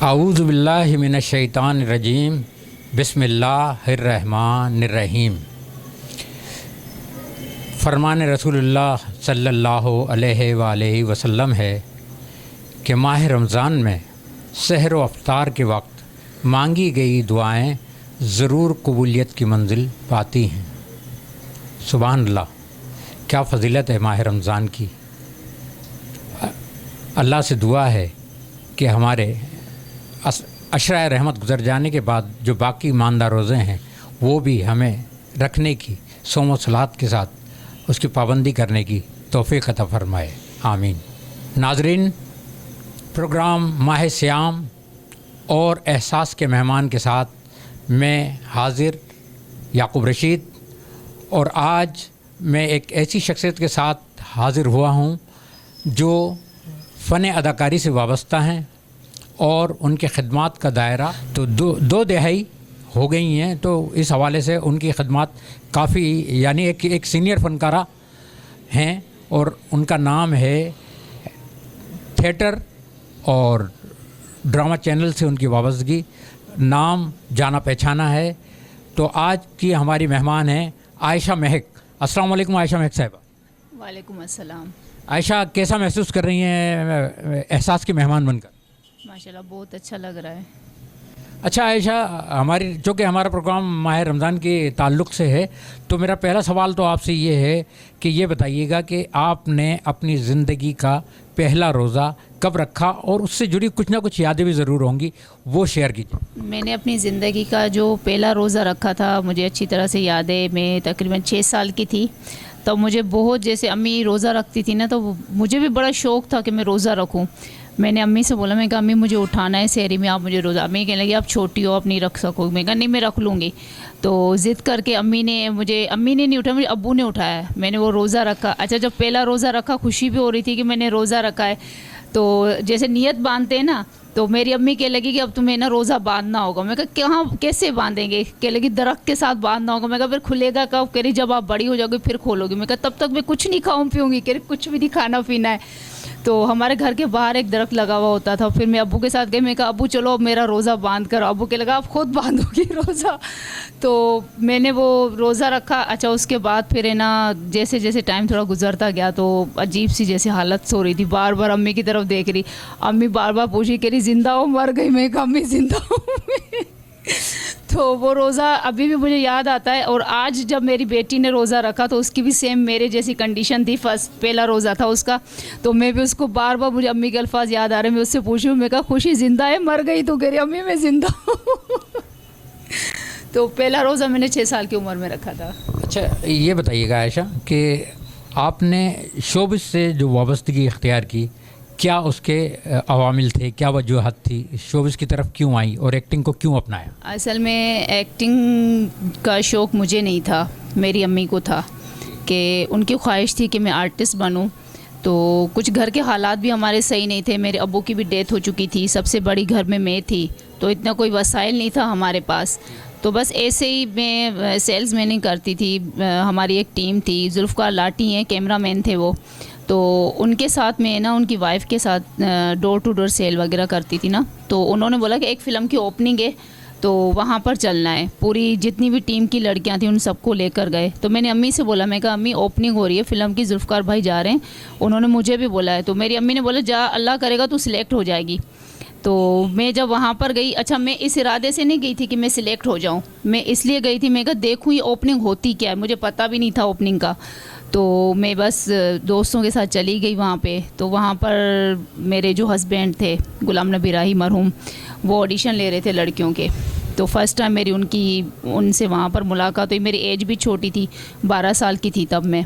اعوذ باللہ من الشیطان الرجیم بسم اللہ الرحمن الرحیم۔ فرمان رسول اللہ صلی اللہ علیہ وآلہ وسلم ہے کہ ماہ رمضان میں سحر و افطار کے وقت مانگی گئی دعائیں ضرور قبولیت کی منزل پاتی ہیں۔ سبحان اللہ، کیا فضیلت ہے ماہ رمضان کی۔ اللہ سے دعا ہے کہ ہمارے عشرۂ رحمت گزر جانے کے بعد جو باقی ماندہ روزے ہیں وہ بھی ہمیں رکھنے کی، صوم و صلات کے ساتھ اس کی پابندی کرنے کی توفیق عطا فرمائے، آمین۔ ناظرین، پروگرام ماہ سیام اور احساس کے مہمان کے ساتھ میں حاضر یعقوب رشید، اور آج میں ایک ایسی شخصیت کے ساتھ حاضر ہوا ہوں جو فن اداکاری سے وابستہ ہیں، اور ان کے خدمات کا دائرہ تو دو دہائی ہو گئی ہیں، تو اس حوالے سے ان کی خدمات کافی، یعنی ایک سینئر فنکارہ ہیں، اور ان کا نام ہے تھیٹر اور ڈرامہ چینل سے ان کی وابستگی، نام جانا پہچانا ہے۔ تو آج کی ہماری مہمان ہیں عائشہ مہک۔ السلام علیکم عائشہ مہک صاحبہ۔ وعلیکم السلام۔ عائشہ، کیسا محسوس کر رہی ہیں احساس کی مہمان بن کر؟ ماشاءاللہ بہت اچھا لگ رہا ہے۔ اچھا عائشہ، چونکہ ہمارا پروگرام ماہ رمضان کے تعلق سے ہے، تو میرا پہلا سوال تو آپ سے یہ ہے کہ یہ بتائیے گا کہ آپ نے اپنی زندگی کا پہلا روزہ کب رکھا، اور اس سے جڑی کچھ نہ کچھ یادیں بھی ضرور ہوں گی، وہ شیئر کیجیے۔ میں نے اپنی زندگی کا جو پہلا روزہ رکھا تھا مجھے اچھی طرح سے یاد ہے۔ میں تقریباً 6 سال کی تھی، تو مجھے بہت، جیسے امی روزہ رکھتی تھی نا، تو مجھے بھی بڑا شوق تھا کہ میں روزہ رکھوں۔ میں نے امی سے بولا، میں کہا امی مجھے اٹھانا ہے سحری میں، آپ مجھے روزہ۔ امی کہنے لگی آپ چھوٹی ہو، آپ نہیں رکھ سکو۔ میں کہا نہیں، میں رکھ لوں گی۔ تو ضد کر کے امی نے نہیں اٹھایا، مجھے ابو نے اٹھایا، میں نے وہ روزہ رکھا۔ اچھا، جب پہلا روزہ رکھا خوشی بھی ہو رہی تھی کہ میں نے روزہ رکھا ہے، تو جیسے نیت باندھتے ہیں نا، تو میری امی کہنے لگی کہ اب تمہیں نا روزہ باندھنا ہوگا۔ میں کہا کہاں، کیسے باندھیں گے؟ کہنے لگی درخت کے ساتھ باندھنا ہوگا۔ میں کہا پھر کھلے گا کب؟ کہہ رہی جب آپ بڑی ہو جاؤ گی پھر کھولو گی۔ میں کہا تب تک میں کچھ نہیں کھاؤں پیوں گی؟ کہہ رہی کچھ بھی نہیں کھانا پینا ہے۔ تو ہمارے گھر کے باہر ایک درخت لگا ہوا ہوتا تھا، پھر میں ابو کے ساتھ گئی، میں کہا ابو چلو اب میرا روزہ باندھ کر۔ ابو کے لگا آپ خود باندھو گی روزہ؟ تو میں نے وہ روزہ رکھا۔ اچھا، اس کے بعد پھر ہے نا، جیسے جیسے ٹائم تھوڑا گزرتا گیا تو عجیب سی جیسے حالت ہو رہی تھی، بار بار امی کی طرف دیکھ رہی، امی بار بار پوچھی، کہہ رہی زندہ ہو مر گئی؟ میں کہا امی زندہ ہوں۔ تو وہ روزہ ابھی بھی مجھے یاد آتا ہے۔ اور آج جب میری بیٹی نے روزہ رکھا تو اس کی بھی سیم میرے جیسی کنڈیشن تھی، پہلا روزہ تھا اس کا، تو میں بھی اس کو بار بار، مجھے امی کے الفاظ یاد آ رہے ہیں، میں اس سے پوچھوں، میں کہا خوشی زندہ ہے مر گئی؟ تو کہہ رہی امی میں زندہ ہوں۔ تو پہلا روزہ میں نے 6 سال کی عمر میں رکھا تھا۔ اچھا، یہ بتائیے گا عائشہ کہ آپ نے شوبز سے جو وابستگی اختیار کی، کیا اس کے عوامل تھے، کیا وجوہات تھی؟ شوبز کی طرف کیوں آئی اور ایکٹنگ کو کیوں اپنایا؟ اصل میں ایکٹنگ کا شوق مجھے نہیں تھا، میری امی کو تھا، کہ ان کی خواہش تھی کہ میں آرٹسٹ بنوں۔ تو کچھ گھر کے حالات بھی ہمارے صحیح نہیں تھے، میرے ابو کی بھی ڈیتھ ہو چکی تھی، سب سے بڑی گھر میں تھی، تو اتنا کوئی وسائل نہیں تھا ہمارے پاس۔ تو بس ایسے ہی میں سیلز میننگ کرتی تھی۔ ہماری ایک ٹیم تھی، ذوالفقار لاٹھی ہیں، کیمرہ مین تھے وہ، تو ان کے ساتھ میں نا، ان کی وائف کے ساتھ ڈور ٹو ڈور سیل وغیرہ کرتی تھی نا، تو انہوں نے بولا کہ ایک فلم کی اوپننگ ہے تو وہاں پر چلنا ہے، پوری جتنی بھی ٹیم کی لڑکیاں تھیں ان سب کو لے کر گئے۔ تو میں نے امی سے بولا، میں کہا امی اوپننگ ہو رہی ہے فلم کی، ذوالفقار بھائی جا رہے ہیں، انہوں نے مجھے بھی بولا ہے۔ تو میری امی نے بولا جا، اللہ کرے گا تو سلیکٹ ہو جائے گی۔ تو میں جب وہاں پر گئی، اچھا میں اس ارادے سے نہیں گئی تھی کہ میں سلیکٹ ہو جاؤں، میں اس لیے گئی تھی، میں کہا دیکھوں یہ اوپننگ ہوتی کیا ہے، مجھے پتہ بھی نہیں تھا اوپننگ کا۔ تو میں بس دوستوں کے ساتھ چلی گئی وہاں پہ۔ تو وہاں پر میرے جو ہسبینڈ تھے غلام نبی راہی مرحوم، وہ آڈیشن لے رہے تھے لڑکیوں کے، تو فرسٹ ٹائم میری ان سے وہاں پر ملاقات ہوئی۔ میری ایج بھی چھوٹی تھی، 12 سال کی تھی تب میں۔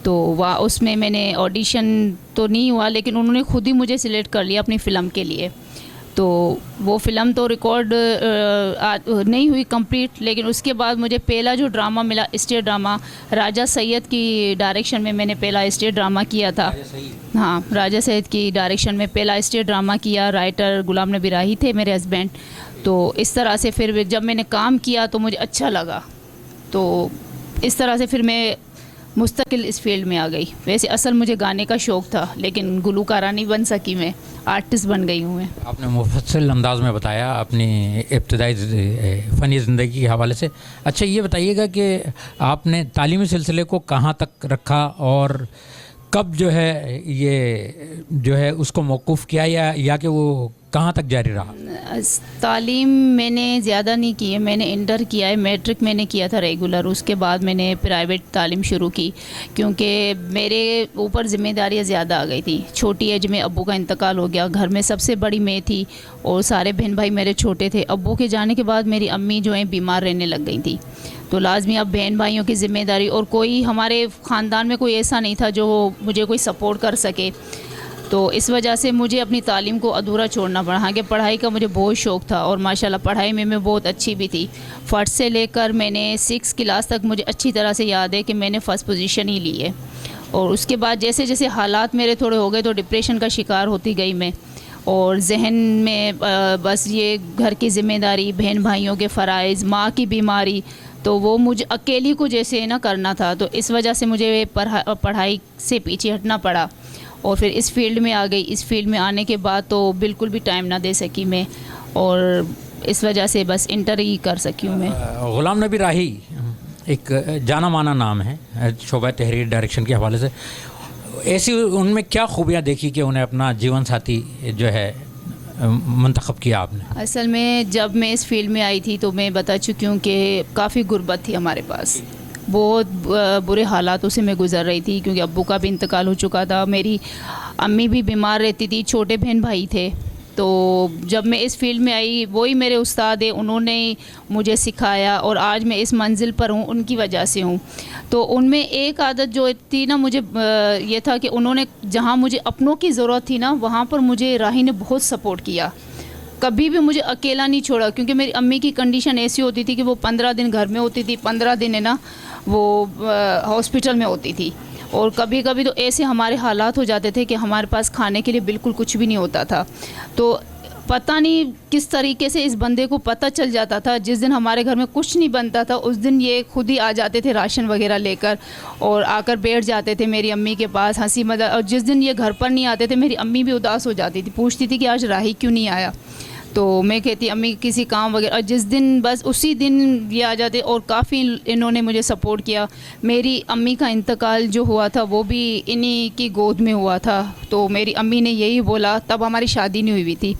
تو اس میں نے آڈیشن تو نہیں ہوا، لیکن انہوں نے خود ہی مجھے سلیکٹ کر لیا اپنی فلم کے لیے۔ تو وہ فلم تو ریکارڈ نہیں ہوئی کمپلیٹ، لیکن اس کے بعد مجھے پہلا جو ڈرامہ ملا، اسٹیج ڈرامہ، راجہ سید کی ڈائریکشن میں نے پہلا اسٹیج ڈرامہ کیا تھا۔ ہاں، راجہ سید کی ڈائریکشن میں پہلا اسٹیج ڈرامہ کیا، رائٹر غلام نبی راہی تھے میرے ہسبینڈ۔ تو اس طرح سے پھر جب میں نے کام کیا تو مجھے اچھا لگا، تو اس طرح سے پھر میں مستقل اس فیلڈ میں آ گئی. ویسے اصل مجھے گانے کا شوق تھا لیکن گلوکارہ نہیں بن سکی, میں آرٹسٹ بن گئی ہوں. میں آپ نے مفصل انداز میں بتایا اپنی ابتدائی فنی زندگی کے حوالے سے. اچھا یہ بتائیے گا کہ آپ نے تعلیمی سلسلے کو کہاں تک رکھا اور کب جو ہے یہ جو ہے اس کو موقوف کیا یا کہ وہ کہاں تک جاری رہا؟ تعلیم میں نے زیادہ نہیں کی ہے. میں نے انٹر کیا ہے, میٹرک میں نے کیا تھا ریگولر. اس کے بعد میں نے پرائیویٹ تعلیم شروع کی کیونکہ میرے اوپر ذمہ داریاں زیادہ آ گئی تھیں. چھوٹی ایج میں ابو کا انتقال ہو گیا, گھر میں سب سے بڑی میں تھی اور سارے بہن بھائی میرے چھوٹے تھے. ابو کے جانے کے بعد میری امی جو ہیں بیمار رہنے لگ گئی تھیں, تو لازمی اب بہن بھائیوں کی ذمہ داری, اور کوئی ہمارے خاندان میں کوئی ایسا نہیں تھا جو مجھے کوئی سپورٹ کر سکے. تو اس وجہ سے مجھے اپنی تعلیم کو ادھورا چھوڑنا پڑا. ہاں کہ پڑھائی کا مجھے بہت شوق تھا اور ماشاءاللہ پڑھائی میں بہت اچھی بھی تھی. فرسٹ سے لے کر میں نے 6 کلاس تک مجھے اچھی طرح سے یاد ہے کہ میں نے فرسٹ پوزیشن ہی لی ہے. اور اس کے بعد جیسے جیسے حالات میرے تھوڑے ہو گئے تو ڈپریشن کا شکار ہوتی گئی میں, اور ذہن میں بس یہ گھر کی ذمہ داری, بہن بھائیوں کے فرائض, ماں کی بیماری, تو وہ مجھے اکیلی کو جیسے نہ کرنا تھا. تو اس وجہ سے مجھے پڑھائی سے پیچھے ہٹنا پڑا اور پھر اس فیلڈ میں آ گئی. اس فیلڈ میں آنے کے بعد تو بالکل بھی ٹائم نہ دے سکی میں, اور اس وجہ سے بس انٹر ہی کر سکی ہوں میں. غلام نبی راہی ایک جانا مانا نام ہے شعبہ تحریر ڈائریکشن کے حوالے سے. ایسی ان میں کیا خوبیاں دیکھی کہ انہیں اپنا جیون ساتھی جو ہے منتخب کیا آپ نے؟ اصل میں جب میں اس فیلڈ میں آئی تھی تو میں بتا چکی ہوں کہ کافی غربت تھی ہمارے پاس. بہت برے حالاتوں سے میں گزر رہی تھی کیونکہ ابو کا بھی انتقال ہو چکا تھا, میری امی بھی بیمار رہتی تھی, چھوٹے بہن بھائی تھے. تو جب میں اس فیلڈ میں آئی وہی میرے استاد ہیں, انہوں نے مجھے سکھایا اور آج میں اس منزل پر ہوں ان کی وجہ سے ہوں. تو ان میں ایک عادت جو تھی نا مجھے یہ تھا کہ انہوں نے جہاں مجھے اپنوں کی ضرورت تھی نا وہاں پر مجھے راہی نے بہت سپورٹ کیا. کبھی بھی مجھے اکیلا نہیں چھوڑا کیونکہ میری امی کی کنڈیشن ایسی ہوتی تھی کہ وہ 15 دن گھر میں ہوتی تھی, 15 دن ہے نا وہ ہاسپٹل میں ہوتی تھی. اور کبھی کبھی تو ایسے ہمارے حالات ہو جاتے تھے کہ ہمارے پاس کھانے کے لیے بالکل کچھ بھی نہیں ہوتا تھا. تو پتہ نہیں کس طریقے سے اس بندے کو پتہ چل جاتا تھا, جس دن ہمارے گھر میں کچھ نہیں بنتا تھا اس دن یہ خود ہی آ جاتے تھے راشن وغیرہ لے کر اور آ کر بیٹھ جاتے تھے میری امی کے پاس ہنسی مذاق. اور جس دن یہ گھر پر نہیں آتے تھے میری امی بھی اداس ہو جاتی تھی, پوچھتی تھی کہ آج راہی کیوں نہیں آیا. تو میں کہتی امی کسی کام وغیرہ, اور جس دن بس اسی دن یہ آ جاتے. اور کافی انہوں نے مجھے سپورٹ کیا. میری امی کا انتقال جو ہوا تھا وہ بھی انہی کی گود میں ہوا تھا. تو میری امی نے یہی بولا, تب ہماری شادی نہیں ہوئی تھی,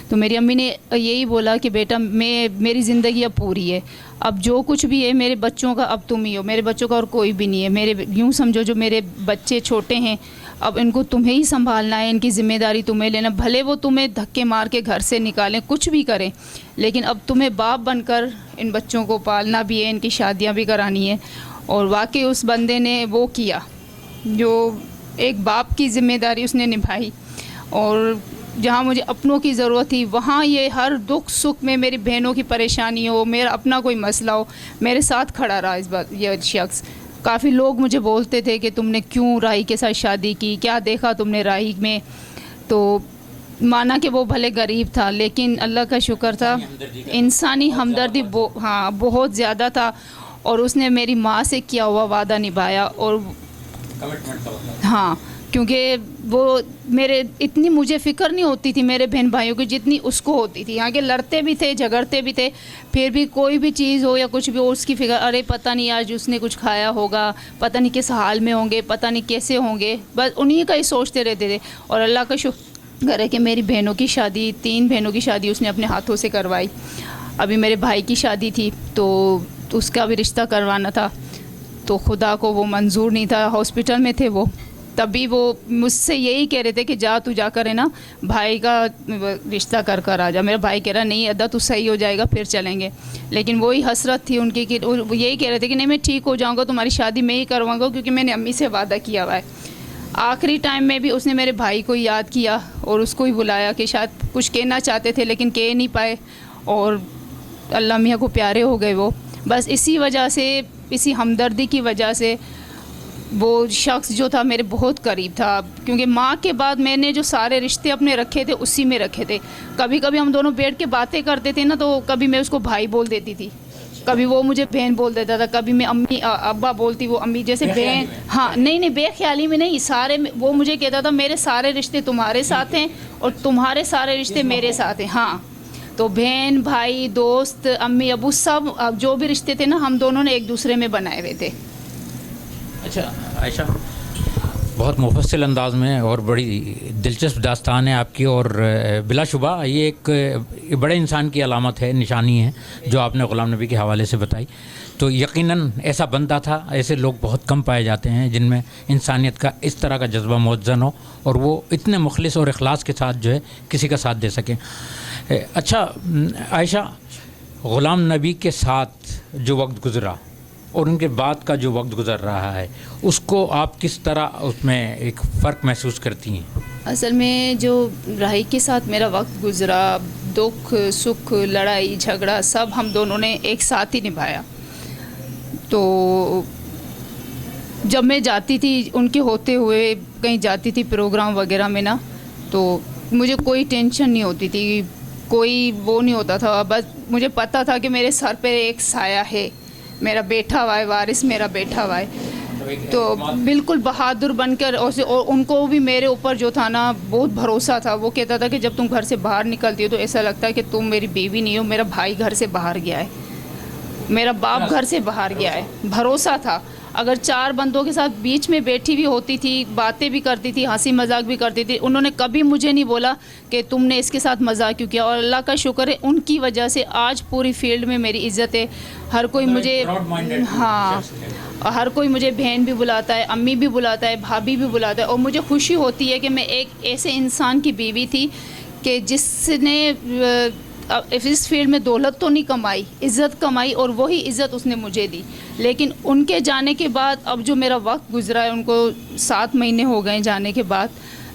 تو میری امی نے یہی بولا کہ بیٹا میری زندگی اب پوری ہے, اب جو کچھ بھی ہے میرے بچوں کا اب تم ہی ہو, میرے بچوں کا اور کوئی بھی نہیں ہے. میرے یوں سمجھو جو میرے بچے چھوٹے ہیں اب ان کو تمہیں ہی سنبھالنا ہے, ان کی ذمہ داری تمہیں لینا. بھلے وہ تمہیں دھکے مار کے گھر سے نکالیں, کچھ بھی کریں, لیکن اب تمہیں باپ بن کر ان بچوں کو پالنا بھی ہے, ان کی شادیاں بھی کرانی ہے. اور واقعی اس بندے نے وہ کیا جو ایک باپ کی ذمہ داری اس نے نبھائی. اور جہاں مجھے اپنوں کی ضرورت تھی وہاں یہ ہر دکھ سکھ میں میری بہنوں کی پریشانی ہو, میرا اپنا کوئی مسئلہ ہو, میرے ساتھ کھڑا رہا اس بات. یہ شخص کافی لوگ مجھے بولتے تھے کہ تم نے کیوں راہی کے ساتھ شادی کی, کیا دیکھا تم نے راہی میں. تو مانا کہ وہ بھلے غریب تھا لیکن اللہ کا شکر تھا, انسانی ہمدردی ہاں بہت زیادہ تھا. اور اس نے میری ماں سے کیا ہوا وعدہ نبھایا. اور ہاں کیونکہ وہ میرے اتنی مجھے فکر نہیں ہوتی تھی میرے بہن بھائیوں کی جتنی اس کو ہوتی تھی. آگے لڑتے بھی تھے, جھگڑتے بھی تھے, پھر بھی کوئی بھی چیز ہو یا کچھ بھی ہو اس کی فکر, ارے پتہ نہیں آج اس نے کچھ کھایا ہوگا, پتہ نہیں کس حال میں ہوں گے, پتہ نہیں کیسے ہوں گے, بس انہی کا ہی سوچتے رہتے تھے. اور اللہ کا شکر ہے کہ میری بہنوں کی شادی 3 بہنوں کی شادی اس نے اپنے ہاتھوں سے کروائی. ابھی میرے بھائی کی شادی تھی تو اس کا بھی رشتہ کروانا تھا, تو خدا کو وہ منظور نہیں تھا, ہاسپٹل میں تھے وہ. تبھی وہ مجھ سے یہی کہہ رہے تھے کہ جا تو جا کر ہے نا بھائی کا رشتہ کر آ جا. میرا بھائی کہہ رہا نہیں ادا تو صحیح ہو جائے گا پھر چلیں گے. لیکن وہی حسرت تھی ان کی کہ وہ یہی کہہ رہے تھے کہ نہیں میں ٹھیک ہو جاؤں گا, تمہاری شادی میں ہی کرواؤں گا, کیونکہ میں نے امی سے وعدہ کیا ہوا ہے. آخری ٹائم میں بھی اس نے میرے بھائی کو یاد کیا اور اس کو ہی بلایا کہ شاید کچھ کہنا چاہتے تھے لیکن کہہ نہیں پائے, اور اللہ میاں کو پیارے ہو گئے وہ. بس اسی وجہ سے, اسی ہمدردی کی وجہ سے وہ شخص جو تھا میرے بہت قریب تھا. کیونکہ ماں کے بعد میں نے جو سارے رشتے اپنے رکھے تھے اسی میں رکھے تھے. کبھی کبھی ہم دونوں بیٹھ کے باتیں کرتے تھے نا تو کبھی میں اس کو بھائی بول دیتی تھی, کبھی وہ مجھے بہن بول دیتا تھا, کبھی میں امی ابا بولتی, وہ امی جیسے بہن. ہاں نہیں بے خیالی میں نہیں, سارے وہ مجھے کہتا تھا میرے سارے رشتے تمہارے ساتھ ہیں اور تمہارے سارے رشتے میرے ساتھ ہیں. ہاں تو بہن بھائی دوست امی ابو سب جو بھی رشتے تھے نا, ہم دونوں نے ایک دوسرے میں بنائے ہوئے تھے. اچھا عائشہ, بہت مفصل انداز میں اور بڑی دلچسپ داستان ہے آپ کی, اور بلا شبہ یہ ایک بڑے انسان کی علامت ہے, نشانی ہے جو آپ نے غلام نبی کے حوالے سے بتائی. تو یقیناً ایسا بنتا تھا, ایسے لوگ بہت کم پائے جاتے ہیں جن میں انسانیت کا اس طرح کا جذبہ موزن ہو اور وہ اتنے مخلص اور اخلاص کے ساتھ جو ہے کسی کا ساتھ دے سکیں. اچھا عائشہ, غلام نبی کے ساتھ جو وقت گزرا اور ان کے بعد کا جو وقت گزر رہا ہے, اس کو آپ کس طرح اس میں ایک فرق محسوس کرتی ہیں؟ اصل میں جو راہی کے ساتھ میرا وقت گزرا, دکھ سکھ لڑائی جھگڑا سب ہم دونوں نے ایک ساتھ ہی نبھایا. تو جب میں جاتی تھی ان کے ہوتے ہوئے کہیں جاتی تھی پروگرام وغیرہ میں نا, تو مجھے کوئی ٹینشن نہیں ہوتی تھی, کوئی وہ نہیں ہوتا تھا. بس مجھے پتہ تھا کہ میرے سر پہ ایک سایہ ہے, میرا بیٹھا ہوا ہے, وارث میرا بیٹھا ہوا ہے. تو بالکل بہادر بن کر, اور ان کو بھی میرے اوپر جو تھا نا بہت بھروسہ تھا. وہ کہتا تھا کہ جب تم گھر سے باہر نکلتی ہو تو ایسا لگتا ہے کہ تم میری بیوی نہیں ہو, میرا بھائی گھر سے باہر گیا ہے, میرا باپ گھر سے باہر گیا ہے. بھروسہ تھا. اگر 4 بندوں کے ساتھ بیچ میں بیٹھی بھی ہوتی تھی, باتیں بھی کرتی تھی, ہنسی مذاق بھی کرتی تھی, انہوں نے کبھی مجھے نہیں بولا کہ تم نے اس کے ساتھ مذاق کیوں کیا. اور اللہ کا شکر ہے ان کی وجہ سے آج پوری فیلڈ میں میری عزت ہے. ہر کوئی مجھے, ہاں ہر کوئی مجھے بہن بھی بلاتا ہے, امی بھی بلاتا ہے, بھابھی بھی بلاتا ہے. اور مجھے خوشی ہوتی ہے کہ میں ایک ایسے انسان کی بیوی تھی کہ جس نے اس فیلڈ میں دولت تو نہیں کمائی, عزت کمائی, اور وہی عزت اس نے مجھے دی. لیکن ان کے جانے کے بعد اب جو میرا وقت گزرا ہے, ان کو 7 مہینے ہو گئے جانے کے بعد,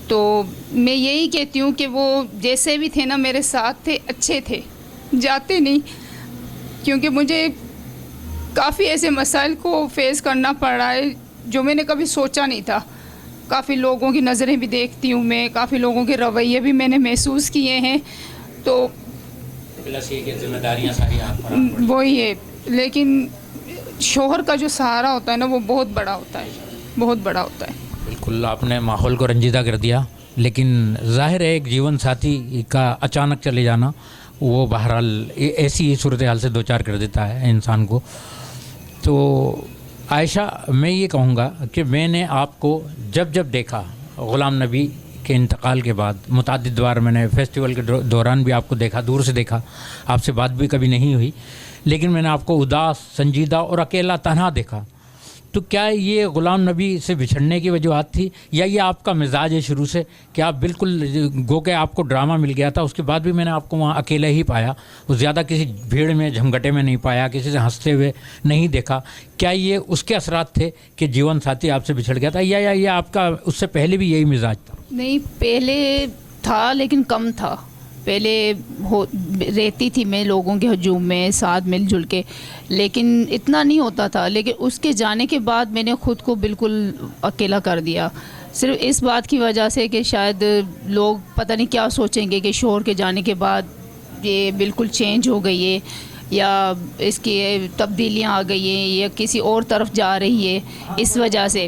تو میں یہی کہتی ہوں کہ وہ جیسے بھی تھے نا میرے ساتھ تھے, اچھے تھے, جاتے نہیں. کیونکہ مجھے کافی ایسے مسائل کو فیس کرنا پڑ رہا ہے جو میں نے کبھی سوچا نہیں تھا. کافی لوگوں کی نظریں بھی دیکھتی ہوں میں, کافی لوگوں کے رویے بھی میں نے محسوس کیے ہیں. تو ذمہ داریاں ساری آپ پر وہی ہے. لیکن شوہر کا جو سہارا ہوتا ہے نا وہ بہت بڑا ہوتا ہے, بہت بڑا ہوتا ہے. بالکل آپ نے ماحول کو رنجیدہ کر دیا, لیکن ظاہر ہے ایک جیون ساتھی کا اچانک چلے جانا وہ بہرحال ایسی صورتحال سے 2-4 کر دیتا ہے انسان کو. تو عائشہ, میں یہ کہوں گا کہ میں نے آپ کو جب دیکھا غلام نبی کے انتقال کے بعد, متعدد بار میں نے فیسٹیول کے دوران بھی آپ کو دیکھا, دور سے دیکھا, آپ سے بات بھی کبھی نہیں ہوئی, لیکن میں نے آپ کو اداس, سنجیدہ اور اکیلا تنہا دیکھا. تو کیا یہ غلام نبی سے بچھڑنے کی وجوہات تھی, یا یہ آپ کا مزاج ہے شروع سے کہ آپ بالکل گو کہ آپ کو ڈرامہ مل گیا تھا, اس کے بعد بھی میں نے آپ کو وہاں اکیلے ہی پایا, زیادہ کسی بھیڑ میں جھمگٹے میں نہیں پایا, کسی سے ہنستے ہوئے نہیں دیکھا. کیا یہ اس کے اثرات تھے کہ جیون ساتھی آپ سے بچھڑ گیا تھا, یا یہ آپ کا اس سے پہلے بھی یہی مزاج تھا؟ نہیں, پہلے تھا لیکن کم تھا. پہلے رہتی تھی میں لوگوں کے ہجوم میں ساتھ مل جل کے, لیکن اتنا نہیں ہوتا تھا. لیکن اس کے جانے کے بعد میں نے خود کو بالکل اکیلا کر دیا, صرف اس بات کی وجہ سے کہ شاید لوگ پتہ نہیں کیا سوچیں گے کہ شوہر کے جانے کے بعد یہ بالکل چینج ہو گئی ہے, یا اس کی تبدیلیاں آ گئی ہیں, یا کسی اور طرف جا رہی ہے, اس وجہ سے.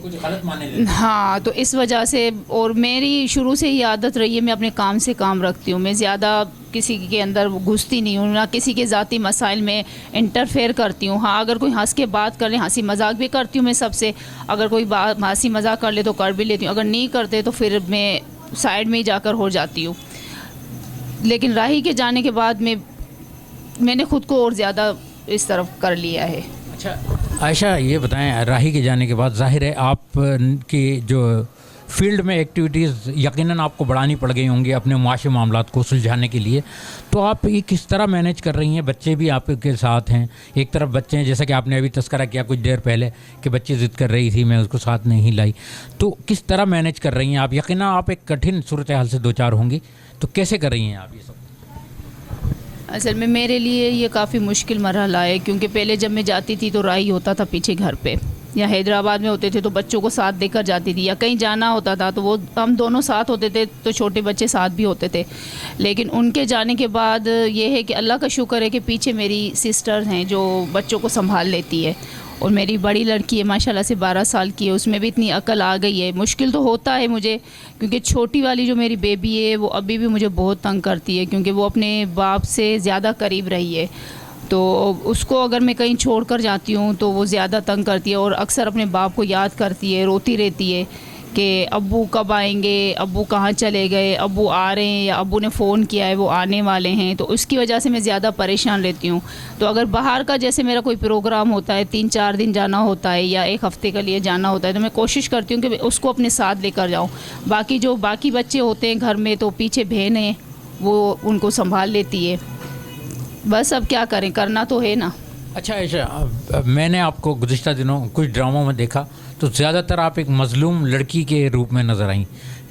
ہاں, تو اس وجہ سے. اور میری شروع سے ہی عادت رہی ہے, میں اپنے کام سے کام رکھتی ہوں, میں زیادہ کسی کے اندر گھستی نہیں ہوں, نہ کسی کے ذاتی مسائل میں انٹرفیئر کرتی ہوں. ہاں, اگر کوئی ہنس کے بات کر لے, ہنسی مذاق بھی کرتی ہوں میں سب سے, اگر کوئی ہنسی مذاق کر لے تو کر بھی لیتی ہوں, اگر نہیں کرتے تو پھر میں سائڈ میں ہی جا کر ہو جاتی ہوں. لیکن راہی کے جانے کے بعد میں نے خود کو اور زیادہ اس طرف کر لیا ہے. اچھا عائشہ, یہ بتائیں, راہی کے جانے کے بعد ظاہر ہے آپ کی جو فیلڈ میں ایکٹیویٹیز یقیناً آپ کو بڑھانی پڑ گئی ہوں گی اپنے معاشی معاملات کو سلجھانے کے لیے, تو آپ یہ کس طرح مینیج کر رہی ہیں؟ بچے بھی آپ کے ساتھ ہیں, ایک طرف بچے ہیں, جیسا کہ آپ نے ابھی تذکرہ کیا کچھ دیر پہلے کہ بچی ضد کر رہی تھی, میں اس کو ساتھ نہیں لائی, تو کس طرح مینیج کر رہی ہیں آپ؟ یقیناً آپ ایک کٹھن صورتحال سے 2-4 ہوں گی, تو کیسے کر رہی ہیں آپ یہ سب؟ اصل میں میرے لیے یہ کافی مشکل مرحلہ ہے, کیونکہ پہلے جب میں جاتی تھی تو راہی ہوتا تھا پیچھے گھر پہ, یا حیدرآباد میں ہوتے تھے تو بچوں کو ساتھ دے کر جاتی تھی, یا کہیں جانا ہوتا تھا تو وہ ہم دونوں ساتھ ہوتے تھے, تو چھوٹے بچے ساتھ بھی ہوتے تھے. لیکن ان کے جانے کے بعد یہ ہے کہ اللہ کا شکر ہے کہ پیچھے میری سسٹر ہیں جو بچوں کو سنبھال لیتی ہے, اور میری بڑی لڑکی ہے ماشاءاللہ سے 12 سال کی ہے, اس میں بھی اتنی عقل آ گئی ہے. مشکل تو ہوتا ہے مجھے, کیونکہ چھوٹی والی جو میری بیبی ہے وہ ابھی بھی مجھے بہت تنگ کرتی ہے, کیونکہ وہ اپنے باپ سے زیادہ قریب رہی ہے. تو اس کو اگر میں کہیں چھوڑ کر جاتی ہوں تو وہ زیادہ تنگ کرتی ہے, اور اکثر اپنے باپ کو یاد کرتی ہے, روتی رہتی ہے کہ ابو کب آئیں گے, ابو کہاں چلے گئے, ابو آ رہے ہیں, یا ابو نے فون کیا ہے وہ آنے والے ہیں. تو اس کی وجہ سے میں زیادہ پریشان رہتی ہوں. تو اگر باہر کا جیسے میرا کوئی پروگرام ہوتا ہے, 3-4 دن جانا ہوتا ہے یا 1 ہفتے کے لیے جانا ہوتا ہے, تو میں کوشش کرتی ہوں کہ اس کو اپنے ساتھ لے کر جاؤں. باقی جو باقی بچے ہوتے ہیں گھر میں تو پیچھے بہن ہے, وہ ان کو سنبھال لیتی ہے. بس اب کیا کریں, کرنا تو ہے نا. اچھا عائشہ, میں نے آپ کو گزشتہ دنوں کچھ ڈراموں میں دیکھا تو زیادہ تر آپ ایک مظلوم لڑکی کے روپ میں نظر آئیں,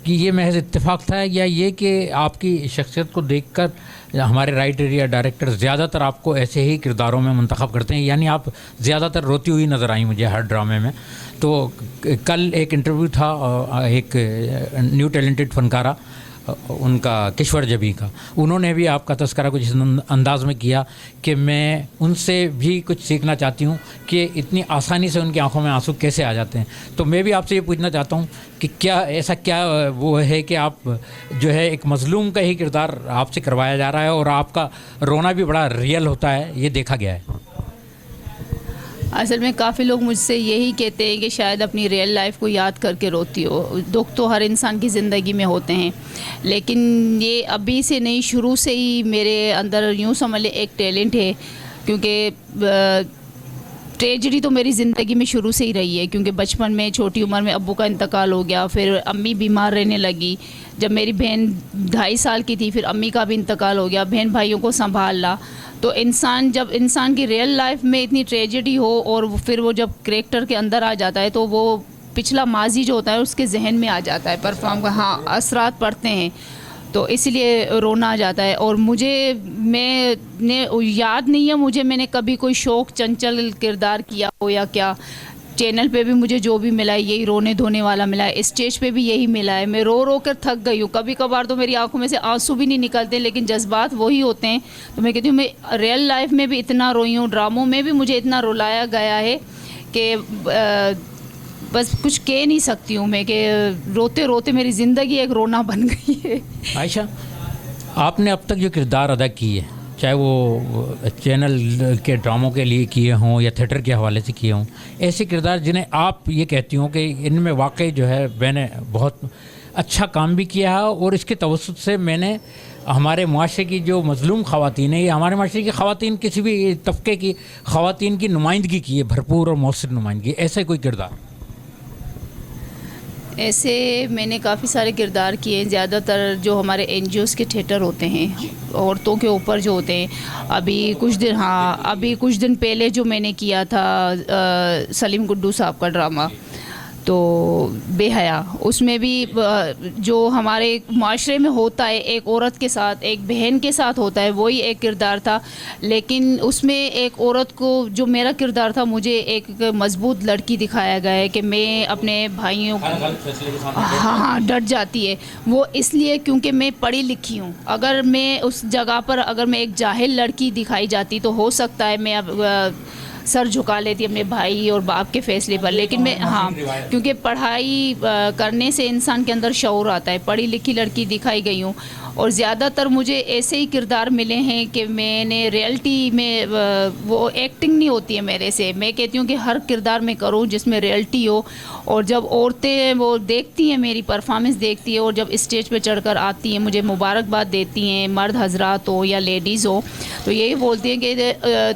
کہ یہ محض اتفاق تھا یا یہ کہ آپ کی شخصیت کو دیکھ کر ہمارے رائٹر یا ڈائریکٹر زیادہ تر آپ کو ایسے ہی کرداروں میں منتخب کرتے ہیں, یعنی آپ زیادہ تر روتی ہوئی نظر آئیں مجھے ہر ڈرامے میں. تو کل ایک انٹرویو تھا ایک نیو ٹیلنٹڈ فنکارہ ان کا کشور جبی کا, انہوں نے بھی آپ کا تذکرہ کچھ اس انداز میں کیا کہ میں ان سے بھی کچھ سیکھنا چاہتی ہوں کہ اتنی آسانی سے ان کی آنکھوں میں آنسو کیسے آ جاتے ہیں. تو میں بھی آپ سے یہ پوچھنا چاہتا ہوں کہ کیا ایسا کیا وہ ہے کہ آپ جو ہے ایک مظلوم کا ہی کردار آپ سے کروایا جا رہا ہے, اور آپ کا رونا بھی بڑا ریئل ہوتا ہے, یہ دیکھا گیا ہے. اصل میں کافی لوگ مجھ سے یہی کہتے ہیں کہ شاید اپنی ریئل لائف کو یاد کر کے روتی ہو. دکھ تو ہر انسان کی زندگی میں ہوتے ہیں, لیکن یہ ابھی سے نہیں, شروع سے ہی میرے اندر یوں سمجھ لے ایک ٹیلنٹ ہے. کیونکہ ٹریجڈی تو میری زندگی میں شروع سے ہی رہی ہے, کیونکہ بچپن میں چھوٹی عمر میں ابو کا انتقال ہو گیا, پھر امی بیمار رہنے لگی. جب میری بہن 2.5 سال کی تھی پھر امی کا بھی انتقال ہو گیا, بہن بھائیوں کو سنبھالنا. تو جب انسان کی ریئل لائف میں اتنی ٹریجڈی ہو اور پھر وہ جب کریکٹر کے اندر آ جاتا ہے تو وہ پچھلا ماضی جو ہوتا ہے اس کے ذہن میں آ جاتا ہے, پرفارم کا ہاں اثرات پڑتے ہیں, تو اس لیے رونا آ جاتا ہے. اور میں نے یاد نہیں ہے مجھے میں نے کبھی کوئی شوق چنچل کردار کیا ہو یا کیا. چینل پہ بھی مجھے جو بھی ملا ہے یہی رونے دھونے والا ملا ہے, اسٹیج پہ بھی یہی ملا ہے. میں رو کر تھک گئی ہوں, کبھی کبھار تو میری آنکھوں میں سے آنسو بھی نہیں نکلتے, لیکن جذبات وہی ہوتے ہیں. تو میں کہتی ہوں میں ریئل لائف میں بھی اتنا روئی ہوں, ڈراموں میں بھی مجھے اتنا رلایا گیا ہے کہ بس کچھ کہہ نہیں سکتی ہوں میں, کہ روتے روتے میری زندگی ایک رونا بن گئی ہے. عائشہ, آپ نے اب تک جو کردار ادا کیے, چاہے وہ چینل کے ڈراموں کے لیے کیے ہوں یا تھیٹر کے حوالے سے کیے ہوں, ایسے کردار جنہیں آپ یہ کہتی ہوں کہ ان میں واقعی جو ہے میں نے بہت اچھا کام بھی کیا ہے, اور اس کے توسط سے میں نے ہمارے معاشرے کی جو مظلوم خواتین ہیں یا ہمارے معاشرے کی خواتین, کسی بھی طبقے کی خواتین کی نمائندگی کی ہے, بھرپور اور مؤثر نمائندگی. ایسا کوئی کردار؟ ایسے میں نے کافی سارے کردار کیے ہیں. زیادہ تر جو ہمارے NGOs کے تھیٹر ہوتے ہیں عورتوں کے اوپر جو ہوتے ہیں, ابھی کچھ دن پہلے جو میں نے کیا تھا سلیم گڈو صاحب کا ڈرامہ, تو بے حیا, اس میں بھی جو ہمارے معاشرے میں ہوتا ہے ایک عورت کے ساتھ, ایک بہن کے ساتھ ہوتا ہے, وہی ایک کردار تھا. لیکن اس میں ایک عورت کو, جو میرا کردار تھا, مجھے ایک مضبوط لڑکی دکھایا گیا ہے کہ میں اپنے بھائیوں ہاں ڈٹ جاتی ہے. وہ اس لیے کیونکہ میں پڑھی لکھی ہوں. اگر میں اس جگہ پر اگر میں ایک جاہل لڑکی دکھائی جاتی تو ہو سکتا ہے میں اب سر جھکا لیتی اپنے بھائی اور باپ کے فیصلے پر. لیکن میں کیونکہ پڑھائی کرنے سے انسان کے اندر شعور آتا ہے, پڑھی لکھی لڑکی دکھائی گئی ہوں. اور زیادہ تر مجھے ایسے ہی کردار ملے ہیں کہ میں نے ریئلٹی میں, وہ ایکٹنگ نہیں ہوتی ہے میرے سے. میں کہتی ہوں کہ ہر کردار میں کروں جس میں ریئلٹی ہو. اور جب عورتیں وہ دیکھتی ہیں, میری پرفارمنس دیکھتی ہیں, اور جب اسٹیج پہ چڑھ کر آتی ہیں مجھے مبارکباد دیتی ہیں, مرد حضرات ہو یا لیڈیز ہو, تو یہی بولتی ہیں کہ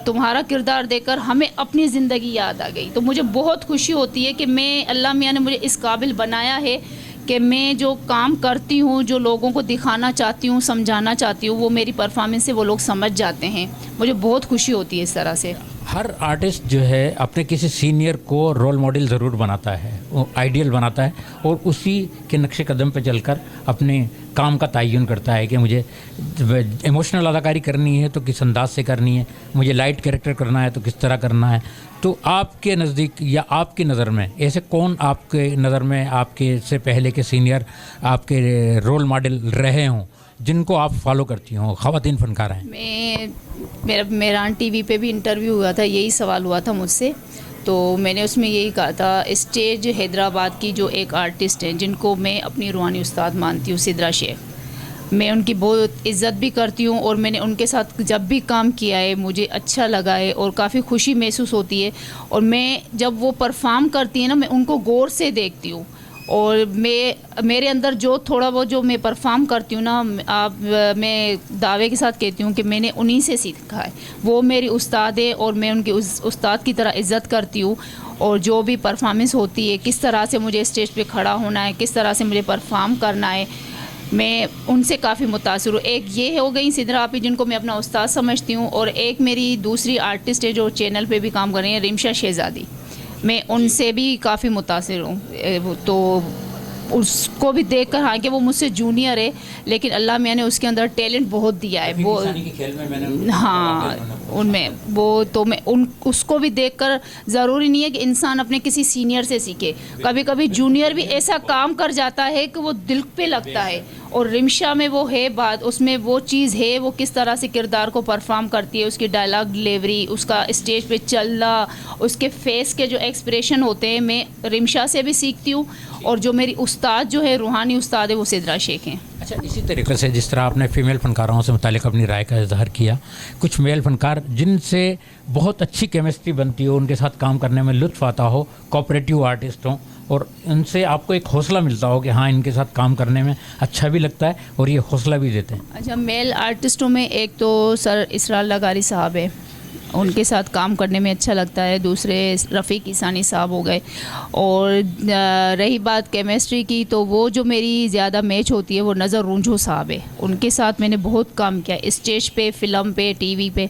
تمہارا کردار دیکھ کر ہمیں اپنی زندگی یاد آ گئی. تو مجھے بہت خوشی ہوتی ہے کہ میں, اللہ میاں نے مجھے اس قابل بنایا ہے کہ میں جو کام کرتی ہوں, جو لوگوں کو دکھانا چاہتی ہوں, سمجھانا چاہتی ہوں, وہ میری پرفارمنس سے وہ لوگ سمجھ جاتے ہیں. مجھے بہت خوشی ہوتی ہے اس طرح سے. ہر آرٹسٹ جو ہے اپنے کسی سینئر کو رول ماڈل ضرور بناتا ہے, وہ آئیڈیل بناتا ہے, اور اسی کے نقش قدم پہ چل کر اپنے کام کا تعین کرتا ہے کہ مجھے ایموشنل اداکاری کرنی ہے تو کس انداز سے کرنی ہے, مجھے لائٹ کیریکٹر کرنا ہے تو کس طرح کرنا ہے. تو آپ کے نزدیک یا آپ کی نظر میں ایسے کون آپ کے نظر میں آپ کے سے پہلے کے سینئر آپ کے رول ماڈل رہے ہوں جن کو آپ فالو کرتی ہوں, خواتین فنکار ہیں؟ میرا ٹی وی پہ بھی انٹرویو ہوا تھا, یہی سوال ہوا تھا مجھ سے, تو میں نے اس میں یہی کہا تھا اسٹیج حیدرآباد کی جو ایک آرٹسٹ ہیں جن کو میں اپنی روحانی استاد مانتی ہوں, سدرا شیخ, میں ان کی بہت عزت بھی کرتی ہوں, اور میں نے ان کے ساتھ جب بھی کام کیا ہے مجھے اچھا لگا ہے اور کافی خوشی محسوس ہوتی ہے. اور میں جب وہ پرفارم کرتی ہیں نا, میں ان کو غور سے دیکھتی ہوں, اور میرے اندر جو تھوڑا بہت جو میں پرفارم کرتی ہوں نا, میں دعوے کے ساتھ کہتی ہوں کہ میں نے انہی سے سیکھا ہے. وہ میری استاد ہے اور میں ان کی استاد کی طرح عزت کرتی ہوں. اور جو بھی پرفارمنس ہوتی ہے, کس طرح سے مجھے اسٹیج پہ کھڑا ہونا ہے, کس طرح سے مجھے پرفارم کرنا ہے, میں ان سے کافی متاثر ہوں. ایک یہ ہو گئی سدرا آپی جن کو میں اپنا استاد سمجھتی ہوں, اور ایک میری دوسری آرٹسٹ ہے جو چینل پہ بھی کام کر رہی ہیں, رمشا شہزادی, میں ان سے بھی کافی متاثر ہوں. تو اس کو بھی دیکھ کر, ہاں کہ وہ مجھ سے جونیئر ہے لیکن اللہ میاں نے اس کے اندر ٹیلنٹ بہت دیا ہے. وہ ہاں ان میں وہ تو میں اس کو بھی دیکھ کر, ضروری نہیں ہے کہ انسان اپنے کسی سینئر سے سیکھے, کبھی کبھی جونیئر بھی ایسا کام کر جاتا ہے کہ وہ دل پہ لگتا ہے. اور رمشا میں وہ ہے بات, اس میں وہ چیز ہے, وہ کس طرح سے کردار کو پرفارم کرتی ہے, اس کی ڈائلاگ ڈلیوری, اس کا اسٹیج پہ چلنا, اس کے فیس کے جو ایکسپریشن ہوتے ہیں, میں رمشا سے بھی سیکھتی ہوں. اور جو میری استاد جو ہے روحانی استاد ہے وہ سدرا شیخ ہیں. اچھا, اسی طریقے سے جس طرح آپ نے فیمیل فنکاروں سے متعلق اپنی رائے کا اظہار کیا, کچھ میل فنکار جن سے بہت اچھی کیمسٹری بنتی ہو, ان کے ساتھ کام کرنے میں لطف آتا ہو, کوآپریٹیو آرٹسٹ ہوں, اور ان سے آپ کو ایک حوصلہ ملتا ہو کہ ہاں ان کے ساتھ کام کرنے میں اچھا بھی لگتا ہے اور یہ حوصلہ بھی دیتے ہیں. اچھا, میل آرٹسٹوں میں ایک تو سر اسرار لغاری صاحب ہے, ان کے ساتھ کام کرنے میں اچھا لگتا ہے. دوسرے رفیق عیسانی صاحب ہو گئے. اور رہی بات کیمسٹری کی, تو وہ جو میری زیادہ میچ ہوتی ہے وہ نظر رونجھو صاحب ہے. ان کے ساتھ میں نے بہت کام کیا, اسٹیج پہ, فلم پہ, ٹی وی پہ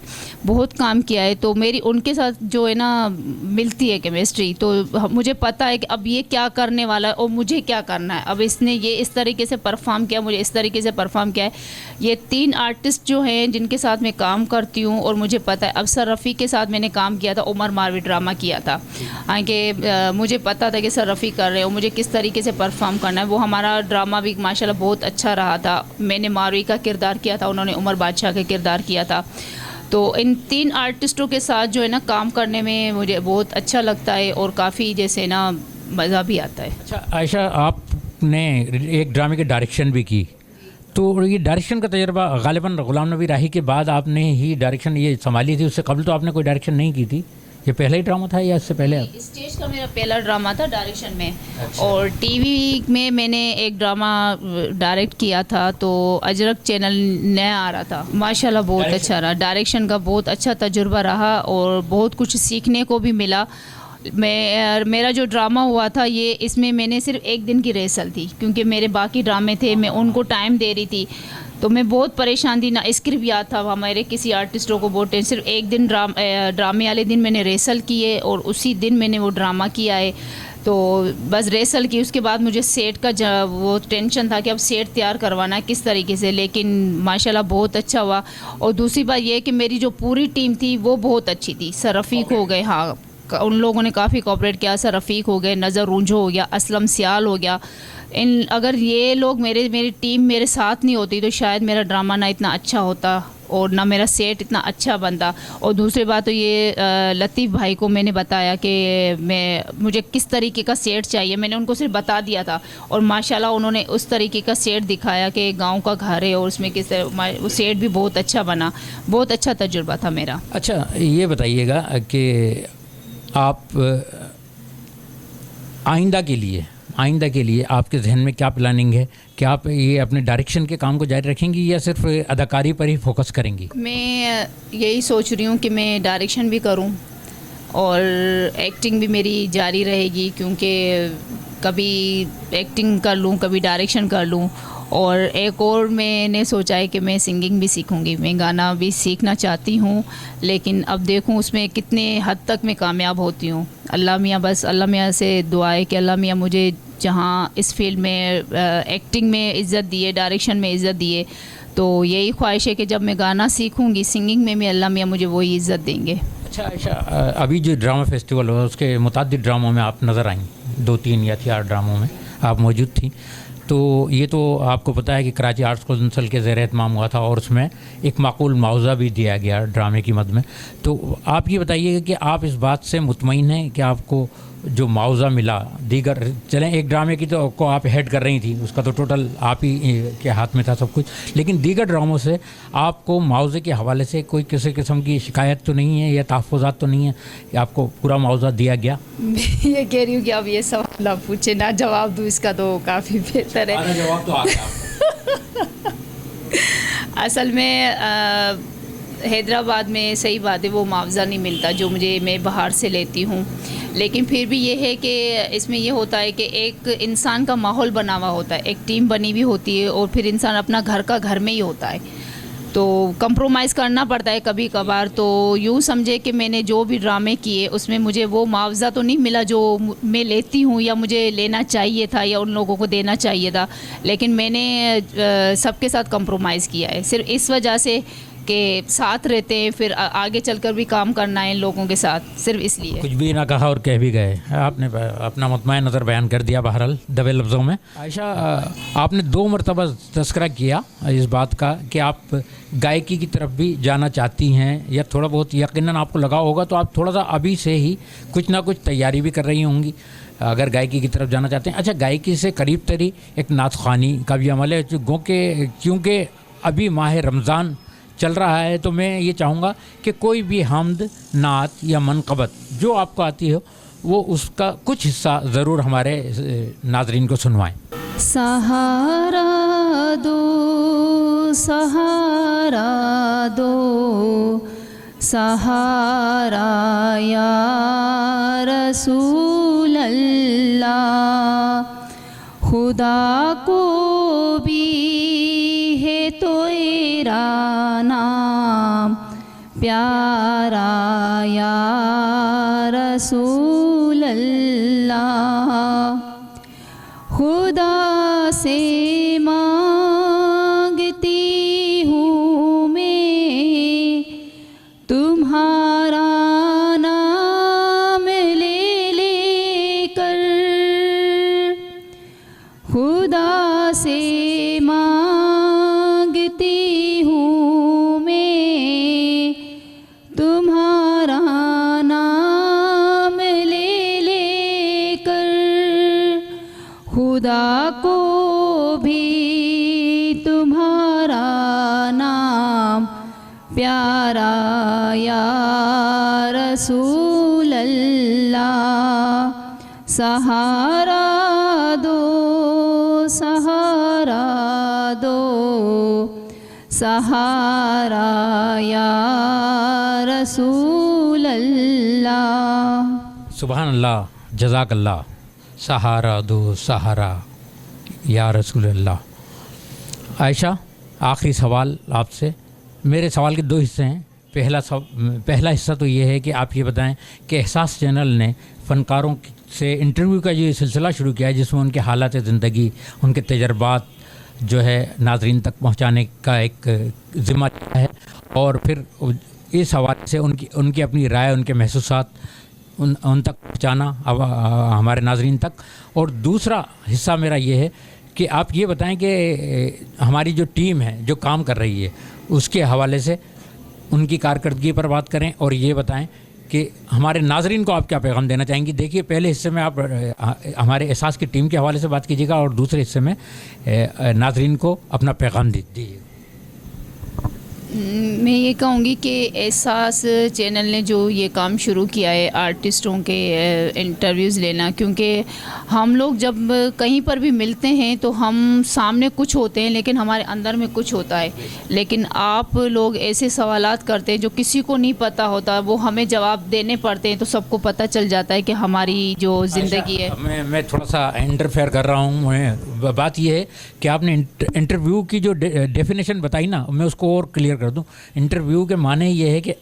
بہت کام کیا ہے. تو میری ان کے ساتھ جو ہے نا ملتی ہے کیمسٹری, تو مجھے پتہ ہے کہ اب یہ کیا کرنے والا ہے اور مجھے کیا کرنا ہے. اب اس نے یہ اس طریقے سے پرفارم کیا, مجھے اس طریقے سے پرفارم کیا ہے. یہ 3 آرٹسٹ جو ہیں جن کے ساتھ میں کام کرتی ہوں, اور مجھے پتہ ہے اب سر رفیق کے ساتھ میں نے کام کیا تھا, عمر ماروی ڈرامہ کیا تھا, کہ مجھے پتا تھا کہ سر رفیق کر رہے ہیں اور مجھے کس طریقے سے پرفارم کرنا ہے. وہ ہمارا ڈرامہ بھی ماشاءاللہ بہت اچھا رہا تھا. میں نے ماروی کا کردار کیا تھا, انہوں نے عمر بادشاہ کا کردار کیا تھا. تو ان 3 آرٹسٹوں کے ساتھ جو ہے نا کام کرنے میں مجھے بہت اچھا لگتا ہے اور کافی جیسے نا مزہ بھی آتا ہے. اچھا عائشہ, آپ نے ایک ڈرامے کی ڈائریکشن بھی کی, تو یہ ڈائریکشن کا تجربہ غالباً غلام نبی راہی کے بعد آپ نے ہی ڈائریکشن یہ سنبھالی تھی, اس سے قبل تو آپ نے کوئی ڈائریکشن نہیں کی تھی؟ یہ پہلا ہی ڈرامہ تھا یا اس سے پہلے؟ اسٹیج کا میرا پہلا ڈرامہ تھا ڈائریکشن میں. اور ٹی وی میں نے ایک ڈرامہ ڈائریکٹ کیا تھا, تو اجرک چینل نیا آ رہا تھا, ماشاءاللہ بہت اچھا رہا. ڈائریکشن کا بہت اچھا تجربہ رہا اور بہت کچھ سیکھنے کو بھی ملا. میرا جو ڈرامہ ہوا تھا یہ, اس میں نے صرف 1 دن کی ریہرسل تھی, کیونکہ میرے باقی ڈرامے تھے, میں ان کو ٹائم دے رہی تھی. تو میں بہت پریشان تھی, نہ اسکرپٹ یاد تھا. ہمارے کسی آرٹسٹوں کو بہت صرف 1 دن ڈرامے والے دن میں نے ریہرسل کی ہے, اور اسی دن میں نے وہ ڈرامہ کیا ہے. تو بس ریہرسل کی, اس کے بعد مجھے سیٹ کا وہ ٹینشن تھا کہ اب سیٹ تیار کروانا ہے کس طریقے سے, لیکن ماشاءاللہ بہت اچھا ہوا. اور دوسری بات یہ کہ میری جو پوری ٹیم تھی وہ بہت اچھی تھی. سر رفیق ہو گئے, ہاں ان لوگوں نے کافی کوآپریٹ کیا. سر رفیق ہو گئے, نظر رونجھو ہو گیا, اسلم سیال ہو گیا. اگر یہ لوگ میری ٹیم میرے ساتھ نہیں ہوتی تو شاید میرا ڈرامہ نہ اتنا اچھا ہوتا اور نہ میرا سیٹ اتنا اچھا بنتا. اور دوسری بات تو یہ لطیف بھائی کو میں نے بتایا کہ مجھے کس طریقے کا سیٹ چاہیے, میں نے ان کو صرف بتا دیا تھا, اور ماشاءاللہ انہوں نے اس طریقے کا سیٹ دکھایا کہ گاؤں کا گھر ہے, اور اس میں کس طرح وہ سیٹ بھی بہت اچھا بنا. بہت اچھا تجربہ تھا میرا. اچھا, یہ بتائیے گا کہ آپ آئندہ کے لیے آپ کے ذہن میں کیا پلاننگ ہے؟ کہ آپ یہ اپنے ڈائریکشن کے کام کو جاری رکھیں گی یا صرف اداکاری پر ہی فوکس کریں گی؟ میں یہی سوچ رہی ہوں کہ میں ڈائریکشن بھی کروں اور ایکٹنگ بھی میری جاری رہے گی, کیونکہ کبھی ایکٹنگ کر لوں, کبھی ڈائریکشن کر لوں. اور ایک اور میں نے سوچا ہے کہ میں سنگنگ بھی سیکھوں گی, میں گانا بھی سیکھنا چاہتی ہوں, لیکن اب دیکھوں اس میں کتنے حد تک میں کامیاب ہوتی ہوں. اللہ میاں, بس اللہ میاں سے دعا ہے کہ اللہ میاں مجھے جہاں اس فیلڈ میں ایکٹنگ میں عزت دیے, ڈائریکشن میں عزت دیے, تو یہی خواہش ہے کہ جب میں گانا سیکھوں گی سنگنگ میں بھی اللہ میاں مجھے وہی عزت دیں گے. اچھا عائشہ, ابھی جو ڈرامہ فیسٹیول ہوا اس کے متعدد ڈراموں میں آپ نظر آئیں, 2-3 یا 4 ڈراموں میں آپ موجود تھیں. تو یہ تو آپ کو پتہ ہے کہ کراچی آرٹس کونسل کے زیر اہتمام ہوا تھا اور اس میں ایک معقول معاوضہ بھی دیا گیا ڈرامے کی مد میں. تو آپ یہ بتائیے کہ آپ اس بات سے مطمئن ہیں کہ آپ کو جو معاوضہ ملا دیگر, چلیں ایک ڈرامے کی تو کو آپ ہیڈ کر رہی تھیں, اس کا تو ٹوٹل آپ ہی کے ہاتھ میں تھا سب کچھ, لیکن دیگر ڈراموں سے آپ کو معاوضے کے حوالے سے کوئی کسی قسم کی شکایت تو نہیں ہے یا تحفظات تو نہیں ہے کہ آپ کو پورا معاوضہ دیا گیا؟ میں یہ کہہ رہی ہوں کہ اب یہ سوال آپ پوچھے نہ جواب دوں اس کا تو کافی بہتر ہے. جواب تو آ گیا. اصل میں حیدرآباد میں صحیح بات ہے وہ معاوضہ نہیں ملتا جو میں باہر سے لیتی ہوں, لیکن پھر بھی یہ ہے کہ اس میں یہ ہوتا ہے کہ ایک انسان کا ماحول بنا ہوا ہوتا ہے, ایک ٹیم بنی ہوئی ہوتی ہے, اور پھر انسان اپنا گھر کا گھر میں ہی ہوتا ہے, تو کمپرومائز کرنا پڑتا ہے کبھی کبھار. تو یوں سمجھے کہ میں نے جو بھی ڈرامے کیے اس میں مجھے وہ معاوضہ تو نہیں ملا جو میں لیتی ہوں یا مجھے لینا چاہیے تھا یا ان لوگوں کو دینا چاہیے تھا, لیکن میں نے سب کے ساتھ کمپرومائز کیا ہے صرف اس وجہ سے کہ ساتھ رہتے ہیں, پھر آگے چل کر بھی کام کرنا ہے ان لوگوں کے ساتھ, صرف اس لیے. کچھ بھی نہ کہا اور کہہ بھی گئے, آپ نے اپنا مطمئن نظر بیان کر دیا بہرحال دبے لفظوں میں. عائشہ, آپ نے 2 مرتبہ تذکرہ کیا اس بات کا کہ آپ گائیکی کی طرف بھی جانا چاہتی ہیں, یا تھوڑا بہت یقیناً آپ کو لگا ہوگا تو آپ تھوڑا سا ابھی سے ہی کچھ نہ کچھ تیاری بھی کر رہی ہوں گی اگر گائیکی کی طرف جانا چاہتے ہیں. اچھا, گائیکی سے قریب تری ایک نعت خوانی کا بھی عمل ہے, کیونکہ ابھی ماہ رمضان چل رہا ہے, تو میں یہ چاہوں گا کہ کوئی بھی حمد, نعت یا منقبت جو آپ کو آتی ہو وہ اس کا کچھ حصہ ضرور ہمارے ناظرین کو سنوائیں. سہارا دو سہارا دو سہارا یا رسول اللہ, خدا کو بھی ہے تیرا نام پیارا یا رسول اللہ, خدا سے مانگتی ہوں میں تمہارا نام لے لے کر, خدا سے مانگتی ہوں میں تمہارا نام لے لے کر, خدا کو بھی تمہارا نام پیارا یا رسول اللہ, سہارا دو سہارا دو سہارا یا رسول اللہ. سبحان اللہ, جزاک اللہ. سہارا دو سہارا یا رسول اللہ. عائشہ, آخری سوال آپ سے. میرے سوال کے 2 حصے ہیں. پہلا حصہ تو یہ ہے کہ آپ یہ بتائیں کہ احساس چینل نے فنکاروں سے انٹرویو کا یہ سلسلہ شروع کیا ہے جس میں ان کے حالات زندگی, ان کے تجربات جو ہے ناظرین تک پہنچانے کا ایک ذمہ ہے, اور پھر اس حوالے سے ان کی اپنی رائے, ان کے محسوسات ان تک پہنچانا ہمارے ناظرین تک. اور دوسرا حصہ میرا یہ ہے کہ آپ یہ بتائیں کہ ہماری جو ٹیم ہے جو کام کر رہی ہے اس کے حوالے سے ان کی کارکردگی پر بات کریں, اور یہ بتائیں کہ ہمارے ناظرین کو آپ کیا پیغام دینا چاہیں گی. دیکھیے, پہلے حصے میں آپ ہمارے احساس کی ٹیم کے حوالے سے بات کیجیے گا, اور دوسرے حصے میں ناظرین کو اپنا پیغام دیجیے. میں یہ کہوں گی کہ احساس چینل نے جو یہ کام شروع کیا ہے آرٹسٹوں کے انٹرویوز لینا، کیونکہ ہم لوگ جب کہیں پر بھی ملتے ہیں تو ہم سامنے کچھ ہوتے ہیں لیکن ہمارے اندر میں کچھ ہوتا ہے، لیکن آپ لوگ ایسے سوالات کرتے ہیں جو کسی کو نہیں پتہ ہوتا، وہ ہمیں جواب دینے پڑتے ہیں، تو سب کو پتہ چل جاتا ہے کہ ہماری جو زندگی ہے. میں تھوڑا سا انٹرفیئر کر رہا ہوں. بات یہ ہے کہ آپ نے انٹرویو کی جو ڈیفینیشن بتائی نا، میں اس کو اور کلیئر کر دوں. انٹرویو کے معنی یہ ہے کہ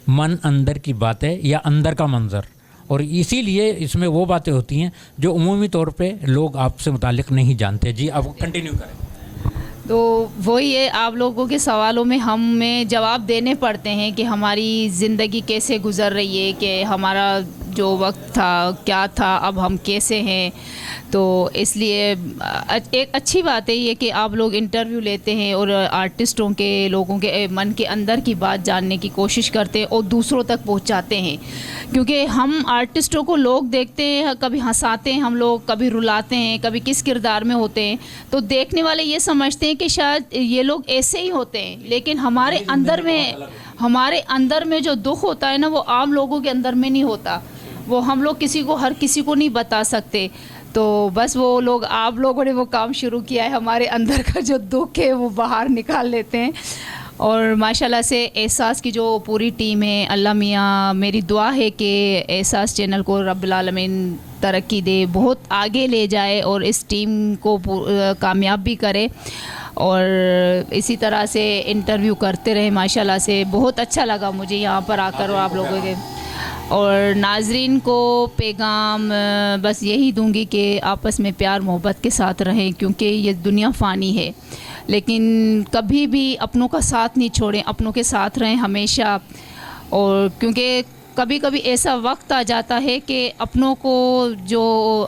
من اندر کی باتیں یا اندر کا منظر، اور اسی لیے اس میں وہ باتیں ہوتی ہیں جو عمومی طور پہ لوگ آپ سے متعلق نہیں جانتے. جی آپ کنٹینیو کریں. تو وہی ہے، آپ لوگوں کے سوالوں میں ہمیں جواب دینے پڑتے ہیں کہ ہماری زندگی کیسے گزر رہی ہے، کہ ہمارا جو وقت تھا کیا تھا، اب ہم کیسے ہیں. تو اس لیے ایک اچھی بات ہے یہ کہ آپ لوگ انٹرویو لیتے ہیں اور آرٹسٹوں کے، لوگوں کے من کے اندر کی بات جاننے کی کوشش کرتے ہیں اور دوسروں تک پہنچاتے ہیں. کیونکہ ہم آرٹسٹوں کو لوگ دیکھتے ہیں، کبھی ہنساتے ہیں ہم لوگ، کبھی رلاتے ہیں، کبھی کس کردار میں ہوتے ہیں، تو دیکھنے والے یہ سمجھتے ہیں کہ شاید یہ لوگ ایسے ہی ہوتے ہیں، لیکن ہمارے اندر میں جو دکھ ہوتا ہے نا، وہ عام لوگوں کے اندر میں نہیں ہوتا. وہ ہم لوگ ہر کسی کو نہیں بتا سکتے. تو بس وہ لوگ، آپ لوگوں نے وہ کام شروع کیا ہے، ہمارے اندر کا جو دکھ ہے وہ باہر نکال لیتے ہیں. اور ماشاءاللہ سے احساس کی جو پوری ٹیم ہے، اللہ میاں میری دعا ہے کہ احساس چینل کو رب العالمین ترقی دے، بہت آگے لے جائے اور اس ٹیم کو کامیاب بھی کرے، اور اسی طرح سے انٹرویو کرتے رہے. ماشاءاللہ سے بہت اچھا لگا مجھے یہاں پر آ کر، اور آپ لوگوں کے اور ناظرین کو پیغام بس یہی دوں گی کہ آپس میں پیار محبت کے ساتھ رہیں، کیونکہ یہ دنیا فانی ہے، لیکن کبھی بھی اپنوں کا ساتھ نہیں چھوڑیں، اپنوں کے ساتھ رہیں ہمیشہ. اور کیونکہ کبھی کبھی ایسا وقت آ جاتا ہے کہ اپنوں کو جو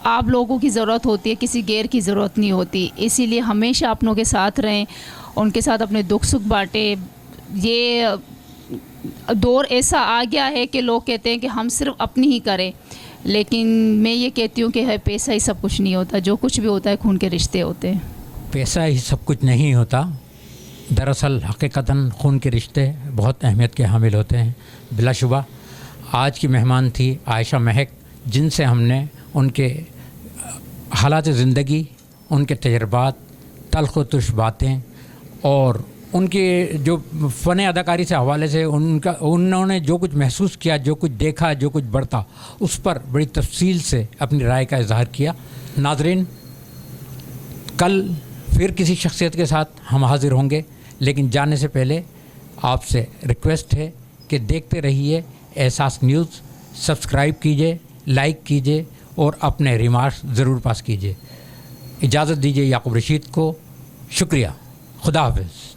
آپ لوگوں کی ضرورت ہوتی ہے، کسی غیر کی ضرورت نہیں ہوتی. اسی لیے ہمیشہ اپنوں کے ساتھ رہیں، ان کے ساتھ اپنے دکھ سکھ بانٹیں. یہ دور ایسا آ گیا ہے کہ لوگ کہتے ہیں کہ ہم صرف اپنی ہی کریں، لیکن میں یہ کہتی ہوں کہ پیسہ ہی سب کچھ نہیں ہوتا، جو کچھ بھی ہوتا ہے خون کے رشتے ہوتے ہیں. پیسہ ہی سب کچھ نہیں ہوتا، دراصل حقیقتاً خون کے رشتے بہت اہمیت کے حامل ہوتے ہیں. بلا شبہ آج کی مہمان تھی عائشہ مہک، جن سے ہم نے ان کے حالات زندگی، ان کے تجربات، تلخ و ترش باتیں، اور ان کے جو فن اداکاری سے حوالے سے انہوں نے جو کچھ محسوس کیا، جو کچھ دیکھا، جو کچھ برتا، اس پر بڑی تفصیل سے اپنی رائے کا اظہار کیا. ناظرین، کل پھر کسی شخصیت کے ساتھ ہم حاضر ہوں گے، لیکن جانے سے پہلے آپ سے ریکویسٹ ہے کہ دیکھتے رہیے احساس نیوز. سبسکرائب کیجئے، لائک کیجئے اور اپنے ریمارکس ضرور پاس کیجئے. اجازت دیجئے یعقوب رشید کو. شکریہ. خدا حافظ.